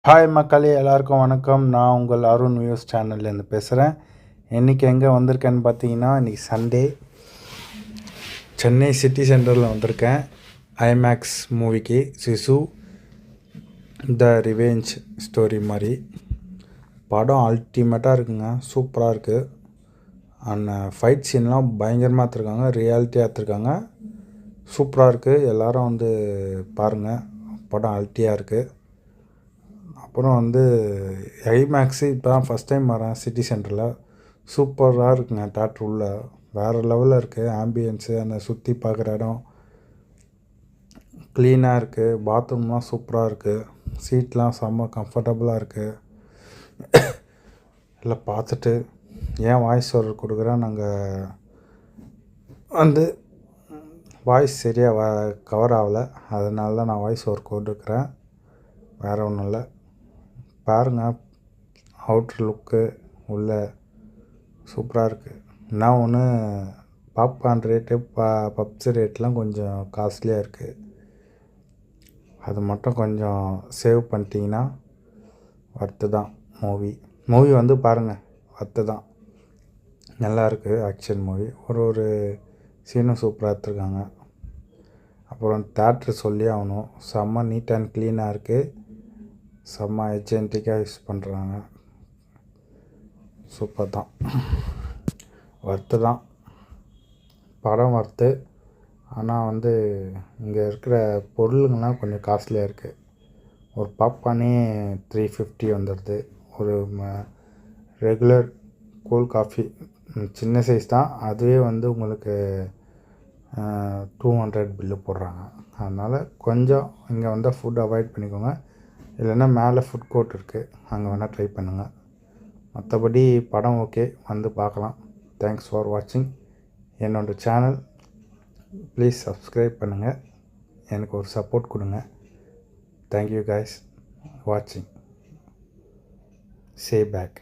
Hi மக்களே, எல்லாருக்கும் வணக்கம். நான் உங்கள் அருண் நியூஸ் சேனல்லேருந்து பேசுகிறேன். இன்றைக்கி எங்கே வந்திருக்கேன்னு பார்த்தீங்கன்னா, இன்றைக்கி சண்டே சென்னை சிட்டி சென்டரில் வந்திருக்கேன். ஐமேக்ஸ் மூவிக்கு சிசு த ரிவெஞ்ச் ஸ்டோரி மாதிரி படம் அல்டிமேட்டாக இருக்குங்க. சூப்பராக இருக்குது. அந்த ஃபைட் சீன்லாம் பயங்கரமாக எடுத்துருக்காங்க, ரியாலிட்டியாக எடுத்துருக்காங்க. சூப்பராக இருக்குது. எல்லோரும் வந்து பாருங்கள், படம் அல்ட்டியாக இருக்குது. அப்புறம் வந்து ஐமேக்ஸு இப்போ தான் ஃபஸ்ட் டைம் வரேன் சிட்டி சென்டரில். சூப்பராக இருக்குங்க. தேட்ரு உள்ள வேறு லெவலில் இருக்குது. ஆம்பியன்ஸு, அந்த சுற்றி பார்க்குற இடம் க்ளீனாக இருக்குது. பாத்ரூம்லாம் சூப்பராக இருக்குது. சீட்லாம் செம்ம கம்ஃபர்டபுளாக இருக்குது. எல்லாம் பார்த்துட்டு ஏன் வாய்ஸ் ஓவர் கொடுக்குறேன், நாங்கள் வந்து வாய்ஸ் சரியாக கவர் ஆகலை, அதனால தான் நான் வாய்ஸ் ஓவர் கொடுக்குறேன். வேறு ஒன்றும் இல்லை. பாருங்கள், அவுட்ரு லுக்கு உள்ள சூப்பராக இருக்குது. நான் ஒன்று பாப்கார்ன் ரேட்டு பப்ஸ் ரேட்லாம் கொஞ்சம் காஸ்ட்லியாக இருக்குது. அது மட்டும் கொஞ்சம் சேவ் பண்ணிட்டீங்கன்னா ஒர்த்து தான். மூவி வந்து பாருங்கள், ஒர்த்து தான். நல்லா இருக்குது. Action movie. ஒரு சீனும் சூப்பராக எடுத்துருக்காங்க. அப்புறம் தேட்ரு சொல்லி ஆகணும், செம்ம நீட் அண்ட் க்ளீனாக இருக்குது. செம்ம ஏஜென்டிக்காக யூஸ் பண்ணுறாங்க. சூப்பர் தான். ஒர்த்து தான். படம் ஒர்த்து. ஆனால் வந்து இங்கே இருக்கிற பொருளுங்கள்லாம் கொஞ்சம் காஸ்ட்லியாக இருக்குது. ஒரு பாப்கார்னே 350 வந்துடுது. ஒரு ரெகுலர் கூல் காஃபி சின்ன சைஸ் தான், அதுவே வந்து உங்களுக்கு 200 பில்லு போடுறாங்க. அதனால் கொஞ்சம் இங்கே வந்தால் ஃபுட் அவாய்ட் பண்ணிக்கோங்க. இல்லைன்னா மேலே ஃபுட் கோர்ட் இருக்குது, அங்கே வேணால் ட்ரை பண்ணுங்கள். மற்றபடி படம் ஓகே, வந்து பார்க்கலாம். தேங்க்ஸ் ஃபார் வாட்சிங். என்னோடய சேனல் ப்ளீஸ் சப்ஸ்கிரைப் பண்ணுங்கள், எனக்கு ஒரு சப்போர்ட் கொடுங்க. தேங்க்யூ கைஸ் வாட்சிங். சே பேக்.